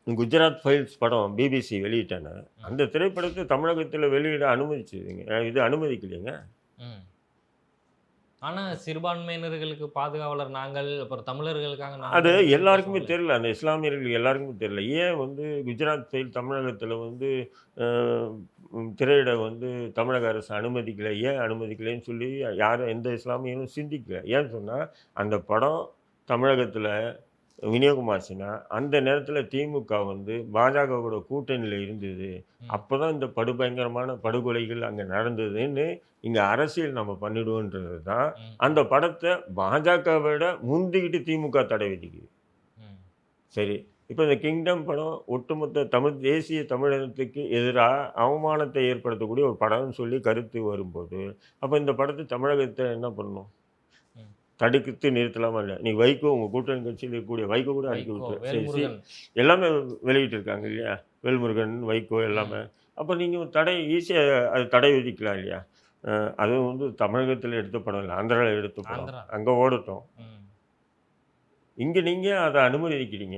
Gujarat files படம் BBC வெளியிட்டானே, ம். அந்த திரைப்படத்த தமிழகத்தில வெளியிட அனுமதிச்சதுங்க. இது அனுமதிக்கலைங்க. ம். ஆனா சிறுபான்மையினர்களுக்கு பாதுகாவலர் நாங்கள், அப்புறம் தமிழர்களுக்காக அது நாங்கன்னு எதுவும் எல்லாருக்குமே பேசவில்லை. தெரியல. அந்த இஸ்லாமியர்கள் எல்லாருக்குமே தெரியல. ஏன் வந்து குஜராத் ஃபைல் தமிழகத்தில வந்து அ திரையிட வந்து தமிழக அரசு அனுமதிக்கல, ஏன் அனுமதிக்கலைன்னு சொல்லி யாரும் எந்த இஸ்லாமியரும் சிந்திக்கல. ஏன்னு சொன்னா, அந்த படம் தமிழகத்தில விநியோகமாச்சுன்னா, அந்த நேரத்தில திமுக வந்து பாஜகவோட கூட்டணியில இருந்தது. ம். அப்பதான் இந்த படுபயங்கரமான படுகொலைகள் அங்க நடந்ததுன்னு, இங்க அரசியல் நம்ம பண்ணிடுவோன்றது தான், ம். அந்த படத்த பாஜக விட முந்திக்கிட்டு திமுக தடை விதிக்குது. ம். சரி. இப்ப இந்த கிங்டம் படம் ஒட்டுமொத்த தேசிய தமிழினத்துக்கு எதிரா அவமானத்தை ஏற்படுத்தக்கூடிய ஒரு படம்னு சொல்லி கருத்து வரும்போது, அப்ப இந்த படத்த தமிழகத்த என்ன பண்ணணும்? ம். தடுத்து நிறுத்தலாமா இல்லையா? நீ வைகோ உங்க கூட்டணி கட்சியில இருக்கக்கூடிய வைகோ கூட அறிக்கை வைகோ, விட்டு வேல்முருகன். எல்லாமே வெளியிட்டிருக்காங்க இல்லையா? வேல்முருகன், வைகோ ம். எல்லாமே. அப்ப நீங்க தடை ஈஸியா அது தடை விதிக்கலாம் இல்லையா? அ அதுவும் வந்து தமிழகத்தில எடுத்த படம் இல்ல. ஆந்திரால எடுத்த படம். ஆந்திரா. அங்க ஓடட்டும். ம். இங்க நீங்க அத அனுமதிக்கிறீங்க.